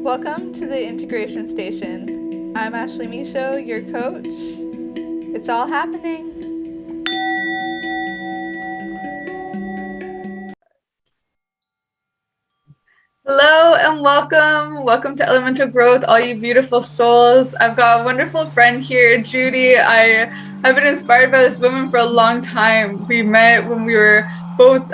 Welcome to the Integration Station. I'm Ashley Michaud, your coach. It's all happening. Hello and welcome. Welcome to Elemental Growth, all you beautiful souls. I've got a wonderful friend here, Judy. I've been inspired by this woman for a long time. We met when we were both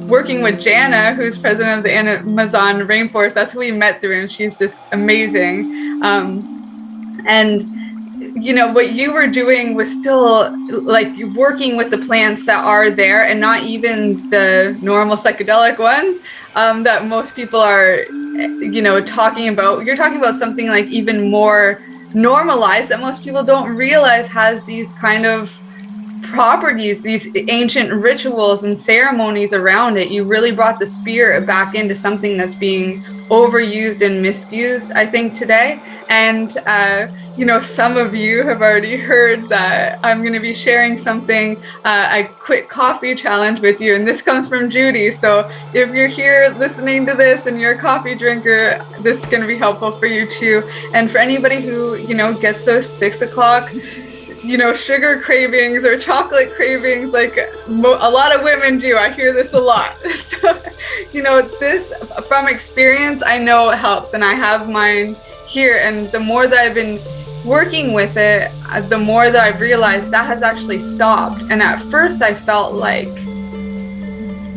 working with Jana, who's president of the Amazon rainforest. That's who we met through, and she's just amazing. And you know, what you were doing was still like working with the plants that are there, and not even the normal psychedelic ones that most people are, you know, talking about. You're talking about something like even more normalized that most people don't realize has these kind of properties, these ancient rituals and ceremonies around it. You really brought the spirit back into something that's being overused and misused, I think, today. And you know, some of you have already heard that I'm going to be sharing something, a quick coffee challenge with you, and this comes from Judy. So if you're here listening to this and you're a coffee drinker, this is going to be helpful for you too. And for anybody who, you know, gets those 6 o'clock, you know, sugar cravings or chocolate cravings, like a lot of women do. I hear this a lot. So, you know, this from experience, I know it helps, and I have mine here. And the more that I've been working with it, the more that I've realized that has actually stopped. And at first I felt like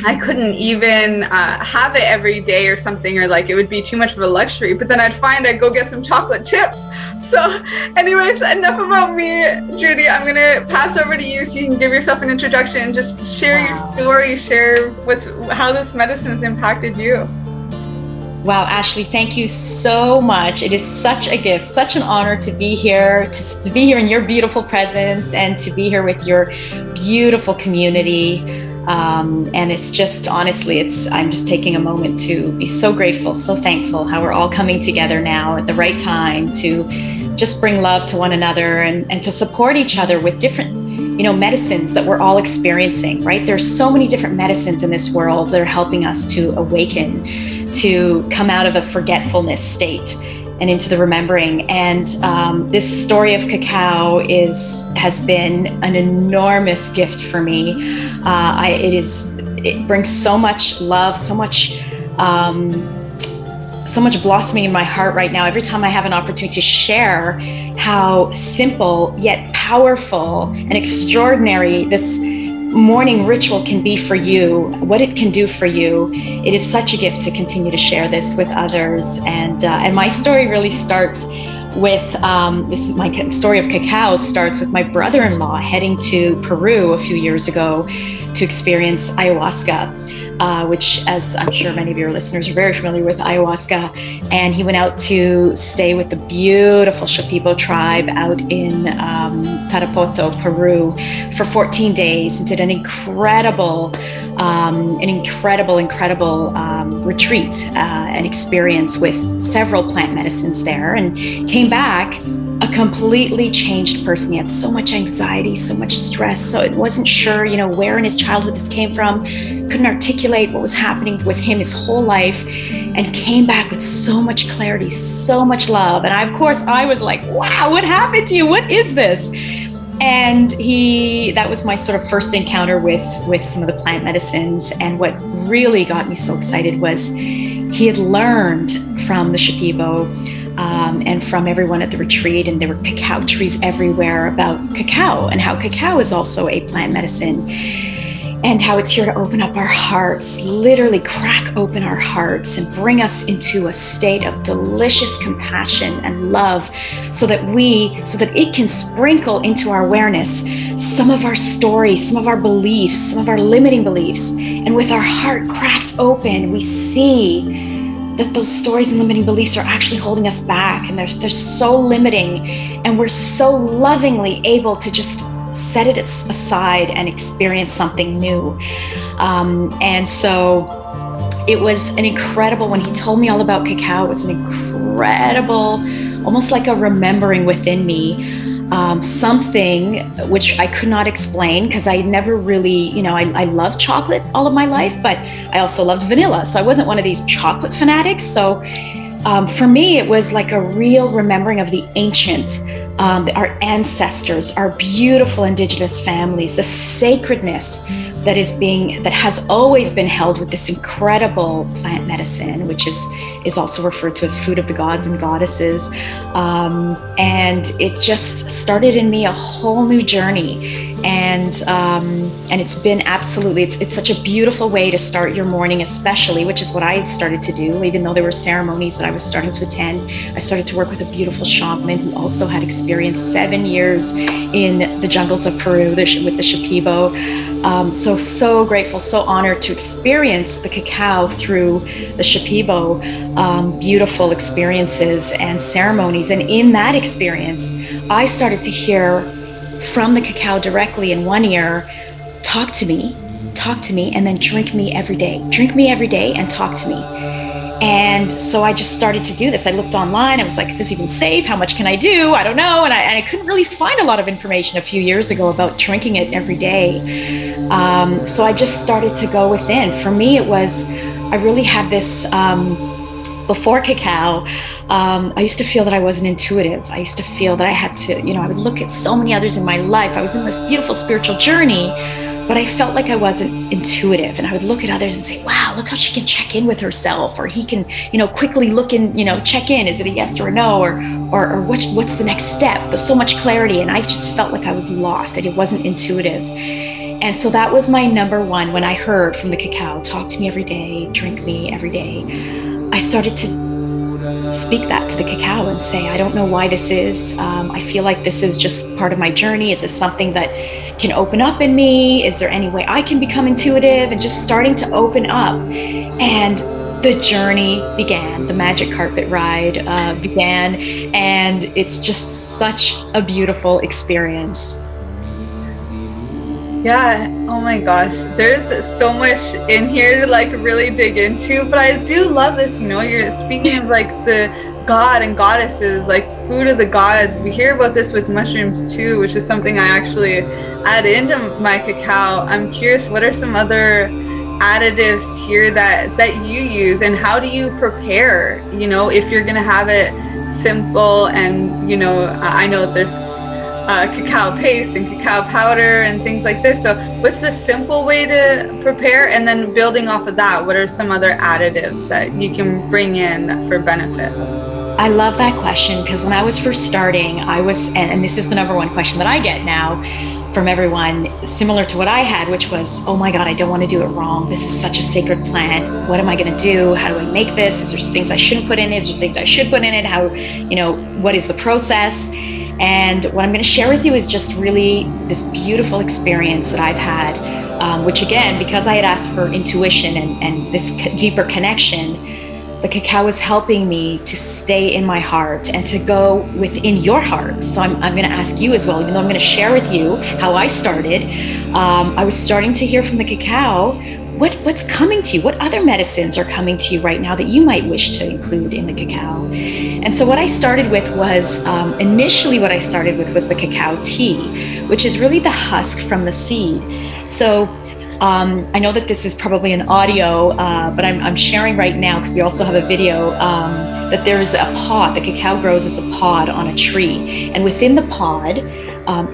I couldn't even have it every day or something, or like it would be too much of a luxury. But then I'd go get some chocolate chips. So anyways, enough about me. Judy, I'm gonna pass over to you so you can give yourself an introduction and just share your story, share how this medicine has impacted you. Wow, Ashley, thank you so much. It is such a gift, such an honor to be here, to be here in your beautiful presence, and to be here with your beautiful community. And it's just, honestly, I'm just taking a moment to be so grateful, so thankful how we're all coming together now at the right time to just bring love to one another and to support each other with different, you know, medicines that we're all experiencing, right? There's so many different medicines in this world that are helping us to awaken, to come out of a forgetfulness state and into the remembering. And this story of cacao has been an enormous gift for me. It brings so much love, so much blossoming in my heart right now. Every time I have an opportunity to share how simple yet powerful and extraordinary this morning ritual can be for you, what it can do for you, it is such a gift to continue to share this with others. And my story really starts with my story of cacao starts with my brother-in-law heading to Peru a few years ago to experience ayahuasca, which, as I'm sure many of your listeners are very familiar with, ayahuasca. And he went out to stay with the beautiful Shipibo tribe out in Tarapoto, Peru, for 14 days, and did an incredible retreat and experience with several plant medicines there, and came back a completely changed person. He had so much anxiety, so much stress, so it wasn't sure, you know, where in his childhood this came from, couldn't articulate what was happening with him his whole life, and came back with so much clarity, so much love. And I was like, wow, what happened to you? What is this? And that was my sort of first encounter with some of the plant medicines. And what really got me so excited was he had learned from the Shipibo and from everyone at the retreat, and there were cacao trees everywhere, about cacao and how cacao is also a plant medicine, and how it's here to open up our hearts, literally crack open our hearts and bring us into a state of delicious compassion and love, so that it can sprinkle into our awareness some of our stories, some of our beliefs, some of our limiting beliefs. And with our heart cracked open, we see that those stories and limiting beliefs are actually holding us back, and they're so limiting, and we're so lovingly able to just set it aside and experience something new. And so it was an incredible, when he told me all about cacao, it was an incredible, almost like a remembering within me, something which I could not explain, because I never really, you know, I loved chocolate all of my life, but I also loved vanilla. So I wasn't one of these chocolate fanatics. So For me, it was like a real remembering of the ancient, our ancestors, our beautiful indigenous families, the sacredness that has always been held with this incredible plant medicine, which is also referred to as food of the gods and goddesses. And it just started in me a whole new journey. And it's been absolutely, it's such a beautiful way to start your morning, especially, which is what I started to do. Even though there were ceremonies that I was starting to attend, I started to work with a beautiful shaman who also had experienced 7 years in the jungles of Peru with the Shipibo. So grateful, so honored to experience the cacao through the Shipibo, beautiful experiences and ceremonies. And in that experience, I started to hear from the cacao directly in one ear, talk to me, and then drink me every day and talk to me. And so I just started to do this. I looked online. I was like, is this even safe? How much can I do? I don't know. And I couldn't really find a lot of information a few years ago about drinking it every day. So I just started to go within. For me, it was, I really had this, before cacao, I used to feel that I wasn't intuitive. I used to feel that I had to, I would look at so many others in my life. I was in this beautiful spiritual journey, but I felt like I wasn't intuitive. And I would look at others and say, wow, look how she can check in with herself, or he can, quickly look in, check in. Is it a yes or a no? Or what's the next step? There's so much clarity. And I just felt like I was lost, that it wasn't intuitive. And so that was my number one when I heard from the cacao, talk to me every day, drink me every day. I started to speak that to the cacao and say, I don't know why this is. I feel like this is just part of my journey. Is this something that can open up in me? Is there any way I can become intuitive? And just starting to open up. And the journey began. The magic carpet ride began. And it's just such a beautiful experience. Yeah, oh my gosh, there's so much in here to really dig into, but I do love this, you're speaking of the god and goddesses, food of the gods. We hear about this with mushrooms too, which is something I actually add into my cacao. I'm curious, what are some other additives here that you use, and how do you prepare, if you're gonna have it simple? And I know there's cacao paste and cacao powder and things like this. So what's the simple way to prepare? And then building off of that, what are some other additives that you can bring in for benefits? I love that question, because when I was first starting, and this is the number one question that I get now from everyone, similar to what I had, which was, oh my God, I don't want to do it wrong. This is such a sacred plant. What am I going to do? How do I make this? Is there things I shouldn't put in it? Is there things I should put in it? How, what is the process? And what I'm going to share with you is just really this beautiful experience that I've had, which again, because I had asked for intuition and this deeper connection, the cacao is helping me to stay in my heart and to go within your heart. So I'm going to ask you as well, even though I'm going to share with you how I started. I was starting to hear from the cacao, what's coming to you? What other medicines are coming to you right now that you might wish to include in the cacao? And so what I started with was, initially what I started with was the cacao tea, which is really the husk from the seed. So I know that this is probably an audio, but I'm sharing right now, because we also have a video, that there is a pod. The cacao grows as a pod on a tree. And within the pod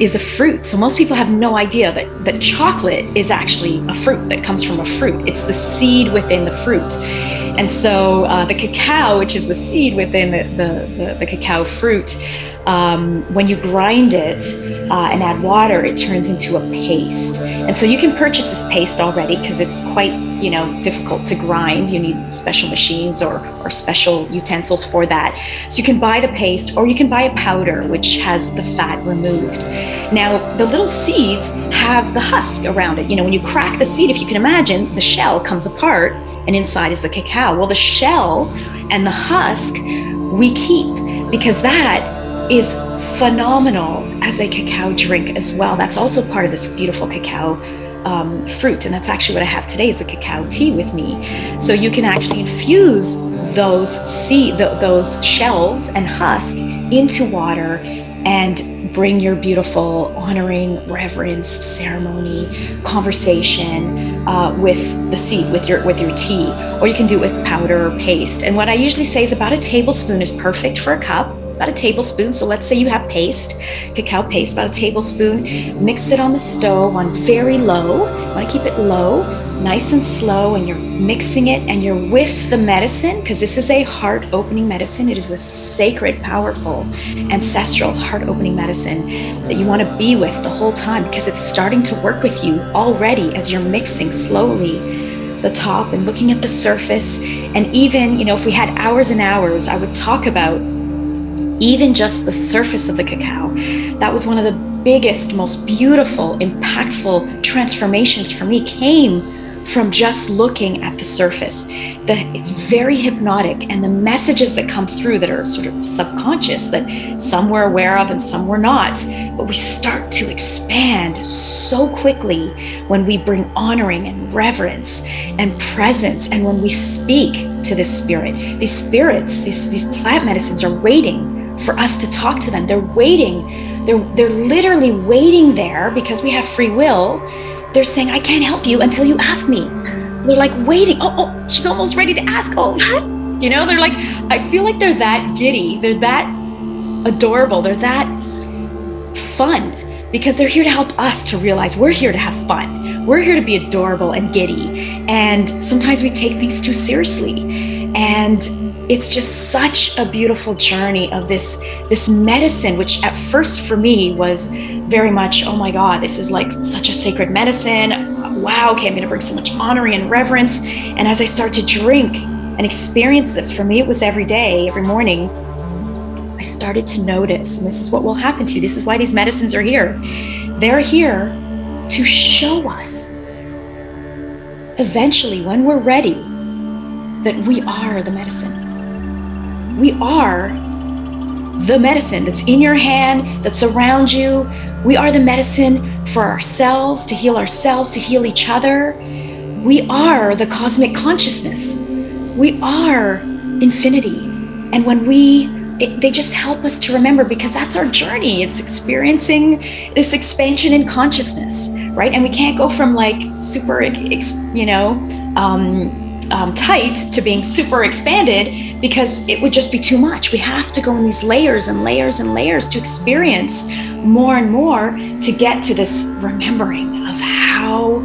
is a fruit. So most people have no idea that chocolate is actually a fruit that comes from a fruit. It's the seed within the fruit. And so the cacao, which is the seed within the cacao fruit, when you grind it and add water, it turns into a paste. And so you can purchase this paste already, because it's quite, difficult to grind. You need special machines or special utensils for that. So you can buy the paste, or you can buy a powder, which has the fat removed. Now, the little seeds have the husk around it. When you crack the seed, if you can imagine, the shell comes apart, and inside is the cacao. Well, the shell and the husk we keep, because that is phenomenal as a cacao drink as well. That's also part of this beautiful cacao fruit, and that's actually what I have today, is the cacao tea with me. So you can actually infuse those shells and husk into water and bring your beautiful honoring, reverence, ceremony, conversation with the seed, with your tea, or you can do it with powder or paste. And what I usually say is about a tablespoon is perfect for a cup. About a tablespoon. So let's say you have paste, cacao paste, about a tablespoon. Mix it on the stove on very low. You want to keep it low, nice and slow, and you're mixing it and you're with the medicine, because this is a heart-opening medicine. It is a sacred, powerful, ancestral heart-opening medicine that you want to be with the whole time, because it's starting to work with you already as you're mixing slowly the top and looking at the surface. And even, if we had hours and hours, I would talk about even just the surface of the cacao. That was one of the biggest, most beautiful, impactful transformations for me, came from just looking at the surface. It's very hypnotic, and the messages that come through that are sort of subconscious, that some we're aware of and some we're not, but we start to expand so quickly when we bring honoring and reverence and presence, and when we speak to this spirit. These spirits, these plant medicines are waiting for us to talk to them. They're waiting. They're literally waiting there, because we have free will. They're saying, I can't help you until you ask me. They're like waiting. Oh, she's almost ready to ask. Oh, they're like, I feel like they're that giddy. They're that adorable. They're that fun, because they're here to help us to realize we're here to have fun. We're here to be adorable and giddy. And sometimes we take things too seriously. And it's just such a beautiful journey of this medicine, which at first for me was very much, oh my God, this is like such a sacred medicine. Wow, okay, I'm going to bring so much honoring and reverence. And as I start to drink and experience this, for me it was every day, every morning, I started to notice, and this is what will happen to you. This is why these medicines are here. They're here to show us, eventually, when we're ready, that we are the medicine. We are the medicine that's in your hand, that's around you. We are the medicine for ourselves, to heal each other. We are the cosmic consciousness. We are infinity. And when they just help us to remember, because that's our journey. It's experiencing this expansion in consciousness, right? And we can't go from like super, tight to being super expanded, because it would just be too much. We have to go in these layers and layers and layers to experience more and more, to get to this remembering of how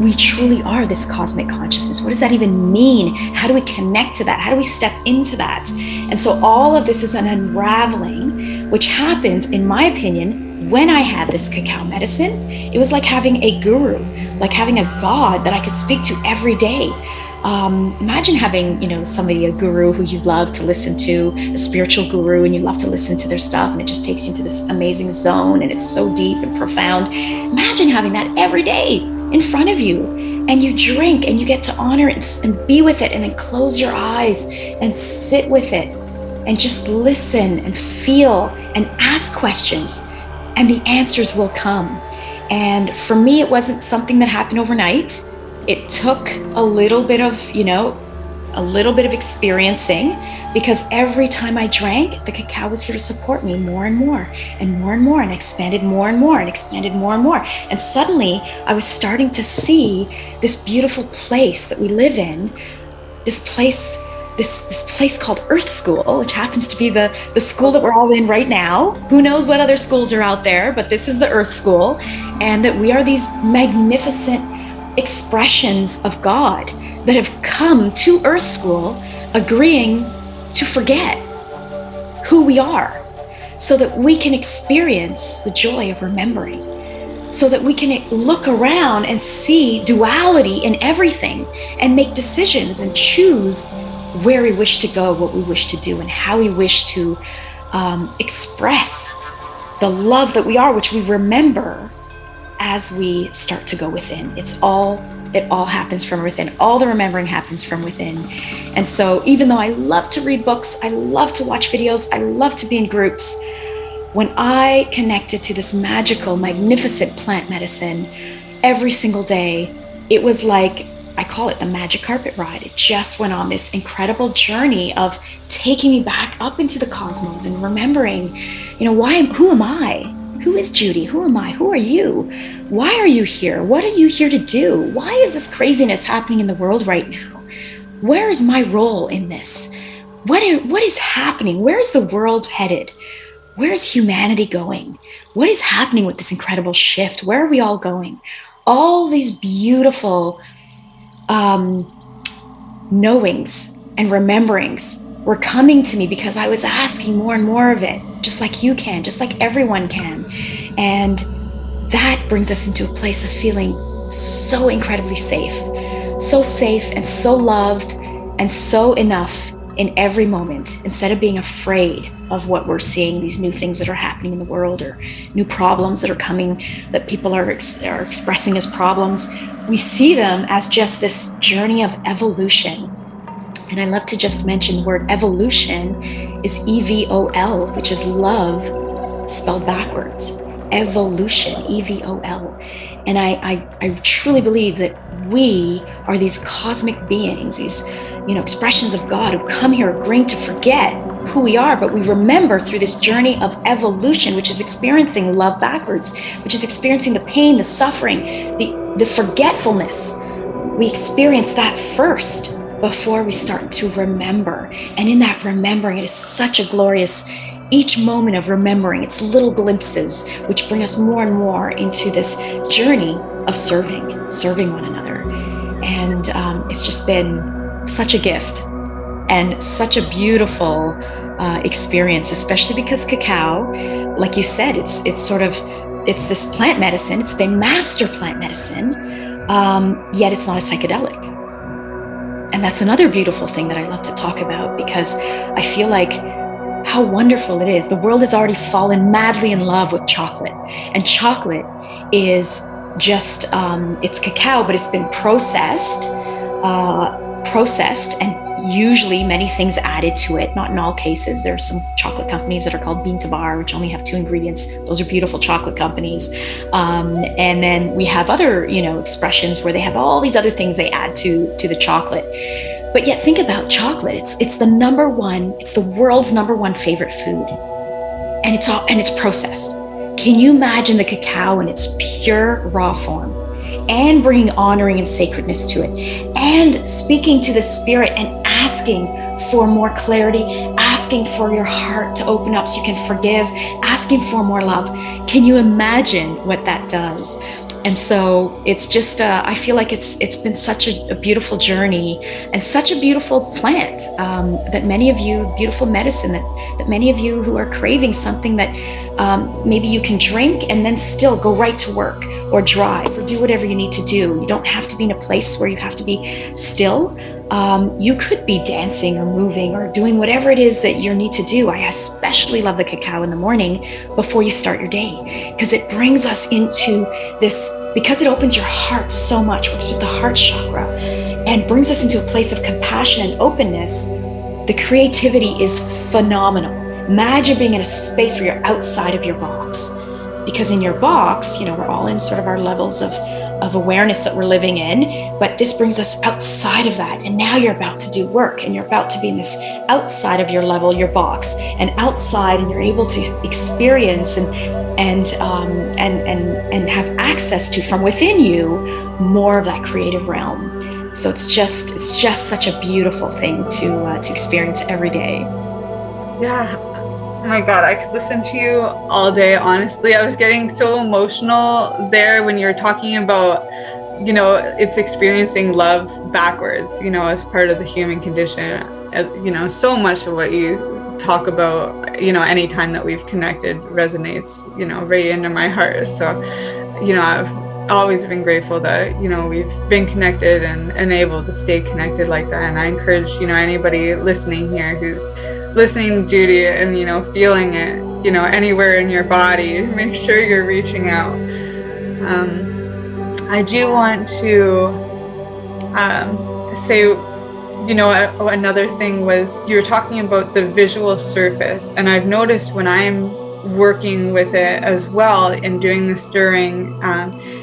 we truly are this cosmic consciousness. What does that even mean? How do we connect to that? How do we step into that? And so all of this is an unraveling, which happens, in my opinion, when I had this cacao medicine. It was like having a guru, like having a God that I could speak to every day. Imagine having, somebody, a guru who you love to listen to, a spiritual guru, and you love to listen to their stuff, and it just takes you to this amazing zone, and it's so deep and profound. Imagine having that every day in front of you, and you drink and you get to honor it and be with it, and then close your eyes and sit with it and just listen and feel and ask questions, and the answers will come. And for me, it wasn't something that happened overnight. It took a little bit of experiencing, because every time I drank, the cacao was here to support me more and more and more and more, and expanded more and more and expanded more and more. And suddenly I was starting to see this beautiful place that we live in, this place called Earth School, which happens to be the school that we're all in right now. Who knows what other schools are out there, but this is the Earth School, and that we are these magnificent expressions of God that have come to Earth School, agreeing to forget who we are, so that we can experience the joy of remembering, so that we can look around and see duality in everything, and make decisions and choose where we wish to go, what we wish to do, and how we wish to express the love that we are, which we remember as we start to go within. It all happens from within. All the remembering happens from within. And so even though I love to read books, I love to watch videos, I love to be in groups, when I connected to this magical, magnificent plant medicine every single day, it was like I call it the magic carpet ride. It just went on this incredible journey of taking me back up into the cosmos and remembering, who am I? Who is Judy? Who am I? Who are you? Why are you here? What are you here to do? Why is this craziness happening in the world right now? Where is my role in this? What is happening? Where is the world headed? Where is humanity going? What is happening with this incredible shift? Where are we all going? All these beautiful knowings and rememberings were coming to me because I was asking more and more of it, just like you can, just like everyone can. And that brings us into a place of feeling so incredibly safe and so loved and so enough in every moment, instead of being afraid of what we're seeing, these new things that are happening in the world or new problems that are coming that people are expressing as problems. We see them as just this journey of evolution. And I love to just mention the word evolution is EVOL, which is love spelled backwards. Evolution, EVOL. And I truly believe that we are these cosmic beings, these expressions of God who come here agreeing to forget who we are, but we remember through this journey of evolution, which is experiencing love backwards, which is experiencing the pain, the suffering, the forgetfulness. We experience that first before we start to remember. And in that remembering, it is such a glorious, each moment of remembering, it's little glimpses which bring us more and more into this journey of serving one another. And it's just been such a gift and such a beautiful experience, especially because cacao, like you said, it's this plant medicine. It's the master plant medicine, yet it's not a psychedelic. And that's another beautiful thing that I love to talk about, because I feel like how wonderful it is. The world has already fallen madly in love with chocolate, and chocolate is just it's cacao, but it's been processed and usually many things added to it. Not in all cases. There are some chocolate companies that are called bean to bar, which only have 2 ingredients. Those are beautiful chocolate companies. And then we have other, expressions where they have all these other things they add to the chocolate. But yet think about chocolate. It's the world's number one favorite food. And it's processed. Can you imagine the cacao in its pure raw form? And bringing honoring and sacredness to it, and speaking to the spirit and asking for more clarity, asking for your heart to open up so you can forgive, asking for more love. Can you imagine what that does? And so it's just, I feel like it's been such a beautiful journey and such a beautiful plant that many of you, beautiful medicine that many of you who are craving something that maybe you can drink and then still go right to work or drive or do whatever you need to do. You don't have to be in a place where you have to be still. You could be dancing or moving or doing whatever it is that you need to do. I especially love the cacao in the morning before you start your day, because it brings us into this, because it opens your heart so much, works with the heart chakra, and brings us into a place of compassion and openness. The creativity is phenomenal. Imagine being in a space where you're outside of your box. Because in your box, we're all in sort of our levels of awareness that we're living in, but this brings us outside of that. And now you're about to do work, and you're about to be in this outside of your level, your box, and outside, and you're able to experience and have access to from within you more of that creative realm. So it's just such a beautiful thing to experience every day. Yeah. Oh my God, I could listen to you all day, honestly. I was getting so emotional there when you were talking about, it's experiencing love backwards, as part of the human condition. So much of what you talk about, anytime that we've connected resonates, right into my heart. So, I've always been grateful that, we've been connected and able to stay connected like that. And I encourage, anybody listening here who's listening to Judy and feeling it anywhere in your body, make sure you're reaching out. I do want to say another thing was, you were talking about the visual surface, and I've noticed when I'm working with it as well and doing the stirring,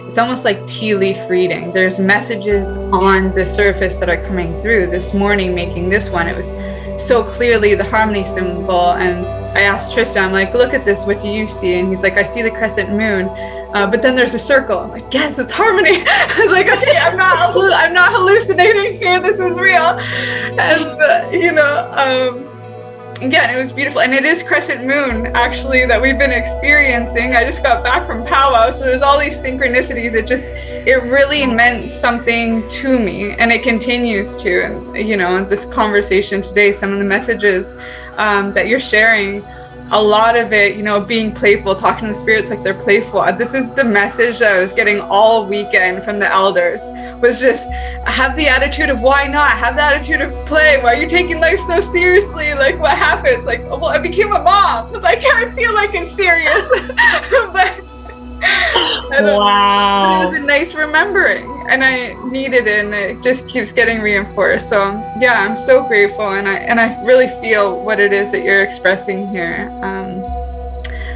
it's almost like tea leaf reading. There's messages on the surface that are coming through. This morning, making this one, it was so clearly the harmony symbol. And I asked Tristan, I'm like, look at this, what do you see? And he's like, I see the crescent moon, but then there's a circle. I'm like, yes, it's harmony. I was like, okay, I'm not hallucinating here, this is real. And again, it was beautiful. And it is crescent moon, actually, that we've been experiencing. I just got back from powwow, so there's all these synchronicities. It really meant something to me, and it continues to. And, this conversation today, some of the messages that you're sharing, a lot of it, being playful, talking to the spirits like they're playful. This is the message that I was getting all weekend from the elders, was just have the attitude of why not, have the attitude of play. Why are you taking life so seriously? Like, what happens? Like, well, I became a mom. Like, I feel like it's serious. Wow. But it was a nice remembering, and I needed it, and it just keeps getting reinforced. So yeah, I'm so grateful, and I really feel what it is that you're expressing here.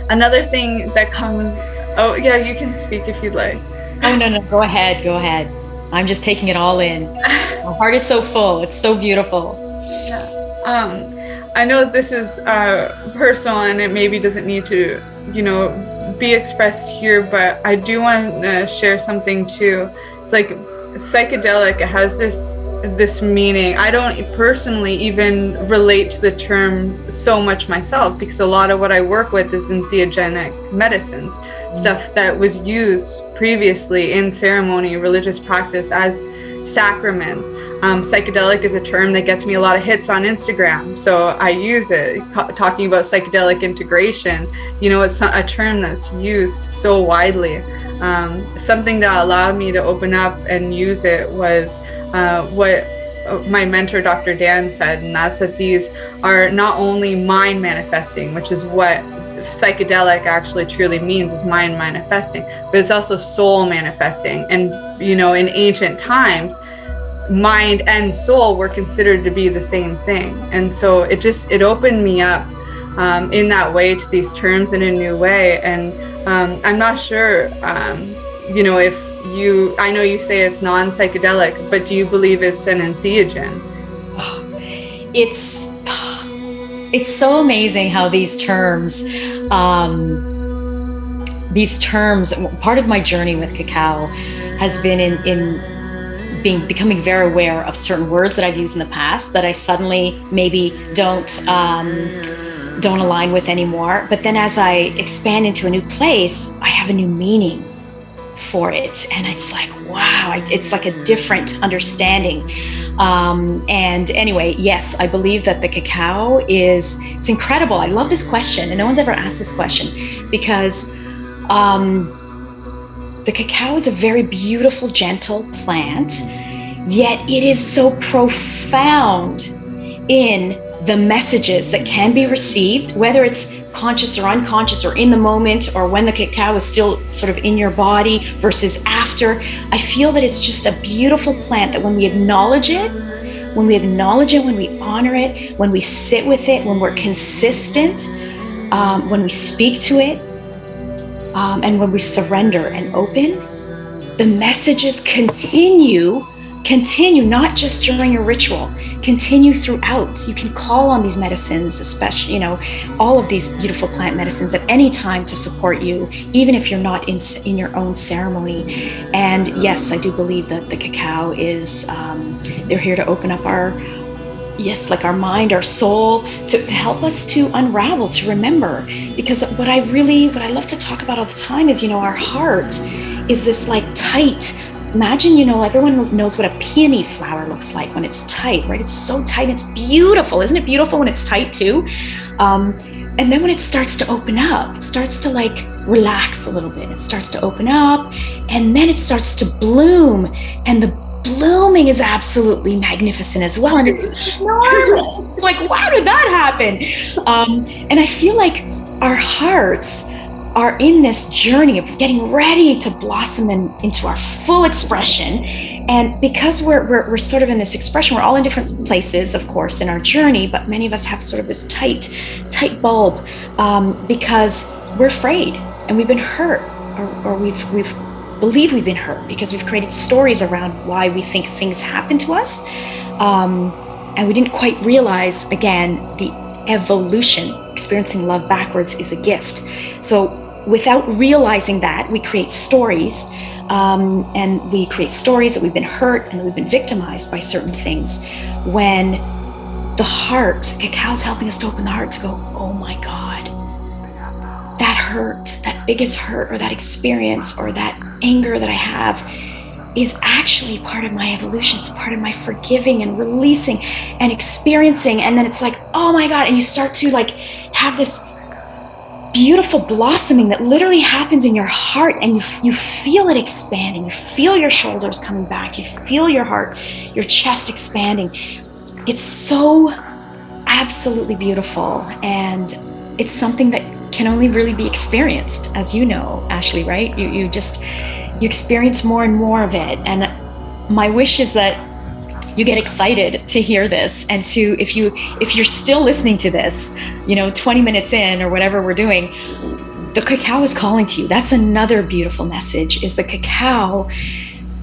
Another thing that comes, oh yeah, you can speak if you'd like. Oh no, go ahead. I'm just taking it all in. My heart is so full. It's so beautiful. Yeah. I know this is personal, and it maybe doesn't need to, be expressed here, but I do want to share something too. It's like psychedelic. It has this meaning. I don't personally even relate to the term so much myself, because a lot of what I work with is entheogenic medicines, stuff that was used previously in ceremony, religious practice as sacraments. Psychedelic is a term that gets me a lot of hits on Instagram, so I use it, talking about psychedelic integration. It's a term that's used so widely. Something that allowed me to open up and use it was what my mentor, Dr. Dan, said, and that's that these are not only mind manifesting, which is what psychedelic actually truly means, is mind manifesting, but it's also soul manifesting. And in ancient times, mind and soul were considered to be the same thing. And so it opened me up in that way to these terms in a new way. And I'm not sure, if I know you say it's non-psychedelic, but do you believe it's an entheogen? It's so amazing how these terms, part of my journey with cacao has been in becoming very aware of certain words that I've used in the past that I suddenly maybe don't align with anymore. But then as I expand into a new place, I have a new meaning for it. And it's like, wow, it's like a different understanding. And anyway, yes, I believe that the cacao it's incredible. I love this question. And no one's ever asked this question, because the cacao is a very beautiful, gentle plant, yet it is so profound in the messages that can be received, whether it's conscious or unconscious, or in the moment, or when the cacao is still sort of in your body versus after. I feel that it's just a beautiful plant that when we acknowledge it, when we honor it, when we sit with it, when we're consistent, when we speak to it, and when we surrender and open, the messages continue, not just during your ritual, continue throughout. You can call on these medicines, especially, all of these beautiful plant medicines at any time to support you, even if you're not in your own ceremony. And yes, I do believe that the cacao is, they're here to open up our mind, our soul, to help us to unravel, to remember. Because what I love to talk about all the time is, our heart is this like tight, imagine, everyone knows what a peony flower looks like when it's tight, right? It's so tight, it's beautiful. Isn't it beautiful when it's tight too? And then when it starts to open up, it starts to like relax a little bit. It starts to open up, and then it starts to bloom, and the blooming is absolutely magnificent as well, and it's enormous. It's like, wow, did that happen? And I feel like our hearts are in this journey of getting ready to blossom into our full expression. And because we're sort of in this expression, we're all in different places, of course, in our journey, but many of us have sort of this tight bulb, because we're afraid, and we've been hurt, or we've believe we've been hurt because we've created stories around why we think things happen to us. And we didn't quite realize, again, the evolution. Experiencing love backwards is a gift. So without realizing that, we create stories. And we create stories that we've been hurt and that we've been victimized by certain things. When the heart, cacao's helping us to open the heart to go, oh my God, that hurt, that biggest hurt or that experience or that anger that I have is actually part of my evolution. It's part of my forgiving and releasing and experiencing. And then it's like, oh my God. And you start to like have this beautiful blossoming that literally happens in your heart, and you feel it expanding. You feel your shoulders coming back. You feel your heart, your chest expanding. It's so absolutely beautiful. And it's something that can only really be experienced, as you know, Ashley, right? You experience more and more of it. And my wish is that you get excited to hear this, and to, if you're still listening to this, 20 minutes in or whatever we're doing, the cacao is calling to you. That's another beautiful message, is the cacao.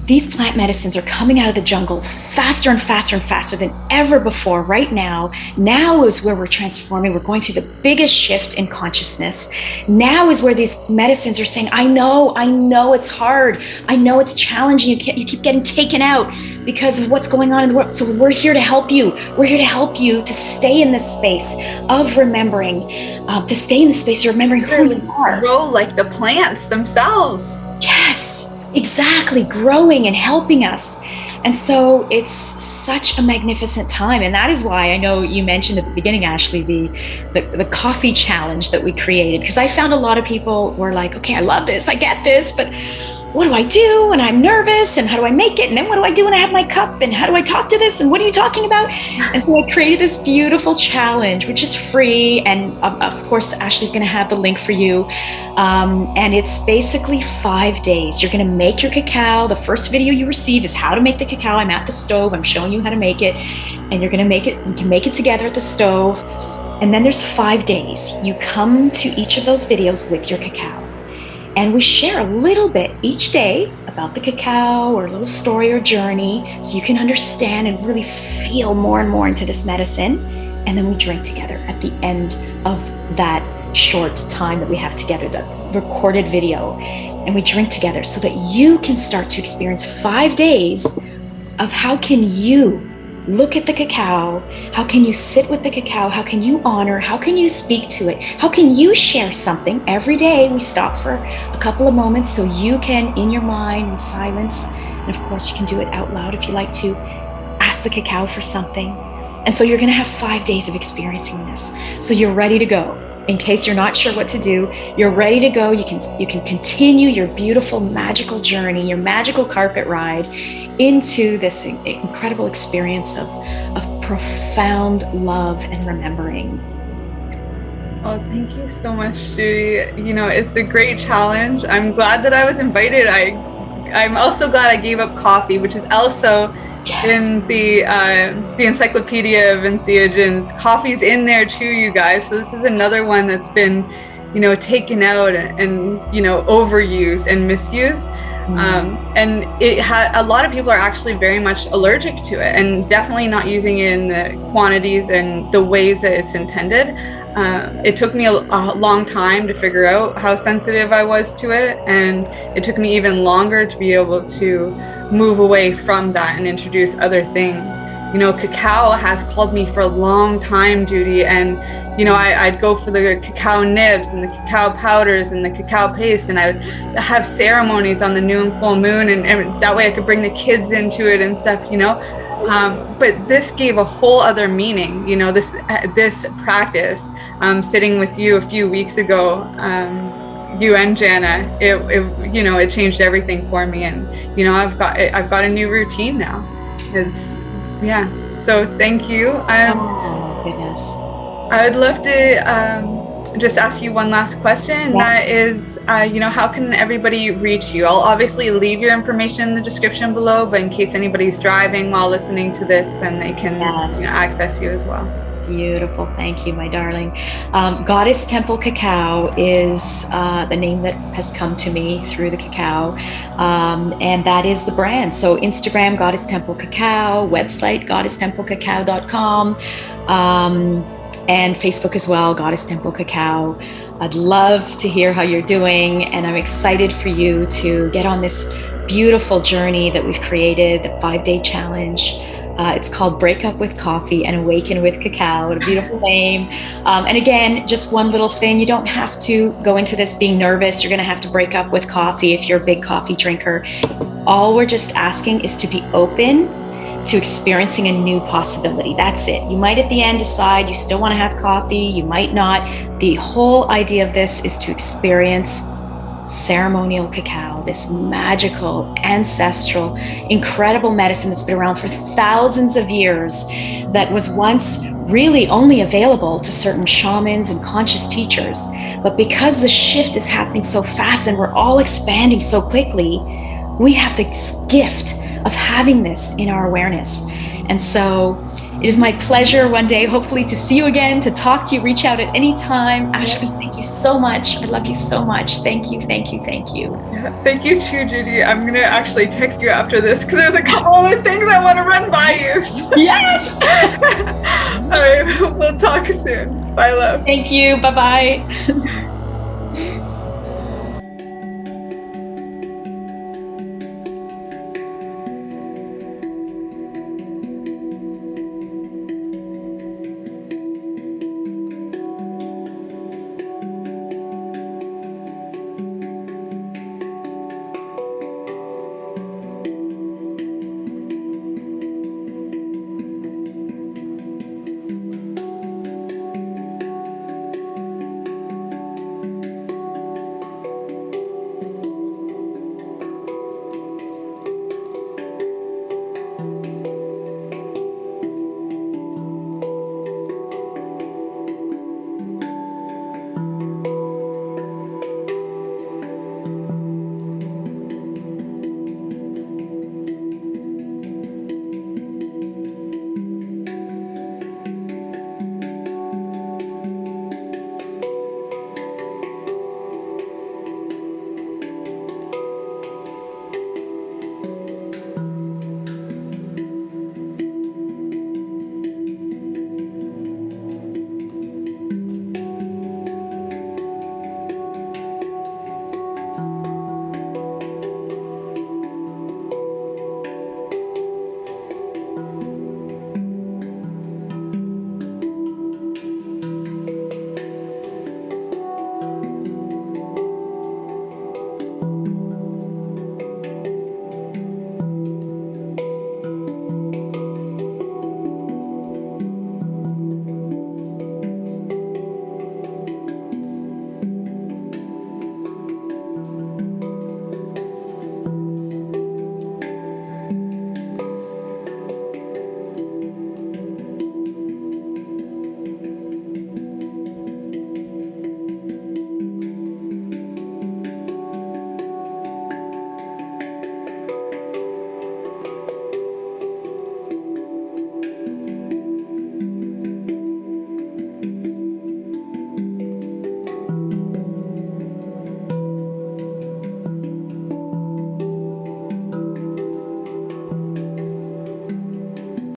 These plant medicines are coming out of the jungle faster and faster and faster than ever before right now. Now is where we're transforming. We're going through the biggest shift in consciousness. Now is where these medicines are saying, I know it's hard. I know it's challenging. You keep getting taken out because of what's going on in the world. So we're here to help you. We're here to help you to stay in this space of remembering, to stay in the space of remembering who you are. Grow like the plants themselves. Yes. Exactly, growing and helping us. And so it's such a magnificent time. And that is why I know you mentioned at the beginning, Ashley, the coffee challenge that we created, because I found a lot of people were like, okay, I love this, I get this, but what do I do? And I'm nervous, and how do I make it? And then what do I do when I have my cup? And how do I talk to this? And what are you talking about? And so I created this beautiful challenge, which is free. And of course, Ashley's going to have the link for you. And it's basically 5 days. You're going to make your cacao. The first video you receive is how to make the cacao. I'm at the stove. I'm showing you how to make it. And you're going to make it. You can make it together at the stove. And then there's 5 days. You come to each of those videos with your cacao. And we share a little bit each day about the cacao, or a little story or journey, so you can understand and really feel more and more into this medicine. And then we drink together at the end of that short time that we have together, that recorded video. And we drink together so that you can start to experience 5 days of how can you look at the cacao, how can you sit with the cacao, how can you honor, how can you speak to it, how can you share something. Every day we stop for a couple of moments so you can, in your mind, in silence, and of course you can do it out loud if you like to, ask the cacao for something. And so you're going to have 5 days of experiencing this. So you're ready to go. In case you're not sure what to do, you're ready to go. You can continue your beautiful, magical journey, your magical carpet ride into this incredible experience of profound love and remembering. Oh, thank you so much, Judy. It's a great challenge. I'm glad that I was invited. I'm also glad I gave up coffee, which is also in the Encyclopedia of Entheogens. Coffee's in there too, you guys. So this is another one that's been, taken out and overused and misused. And a lot of people are actually very much allergic to it, and definitely not using it in the quantities and the ways that it's intended. It took me a long time to figure out how sensitive I was to it, and it took me even longer to be able to move away from that and introduce other things. Cacao has called me for a long time, Judy, and I'd go for the cacao nibs and the cacao powders and the cacao paste, and I would have ceremonies on the new and full moon, and that way I could bring the kids into it and stuff, but this gave a whole other meaning, this practice, sitting with you a few weeks ago, you and Jana, it changed everything for me, and I've got a new routine now. So thank you. Oh goodness. I would love to just ask you one last question, and that is, how can everybody reach you? I'll obviously leave your information in the description below, but in case anybody's driving while listening to this, then they can access you as well. Beautiful. Thank you, my darling. Goddess Temple Cacao is the name that has come to me through the cacao. And that is the brand. So Instagram, Goddess Temple Cacao, website, goddesstemplecacao.com, and Facebook as well, Goddess Temple Cacao. I'd love to hear how you're doing. And I'm excited for you to get on this beautiful journey that we've created, the 5-day challenge. It's called Break Up with Coffee and Awaken with Cacao. What a beautiful name. And again, just one little thing. You don't have to go into this being nervous. You're going to have to break up with coffee if you're a big coffee drinker. All we're just asking is to be open to experiencing a new possibility. That's it. You might at the end decide you still want to have coffee. You might not. The whole idea of this is to experience ceremonial cacao, this magical, ancestral, incredible medicine that's been around for thousands of years, that was once really only available to certain shamans and conscious teachers. But because the shift is happening so fast and we're all expanding so quickly, we have this gift of having this in our awareness. And so it is my pleasure one day, hopefully, to see you again, to talk to you, reach out at any time. Ashley, thank you so much. I love you so much. Thank you, thank you, thank you. Yeah, thank you too, Judy. I'm going to actually text you after this because there's a couple other things I want to run by you. So. Yes! All right, we'll talk soon. Bye, love. Thank you. Bye-bye.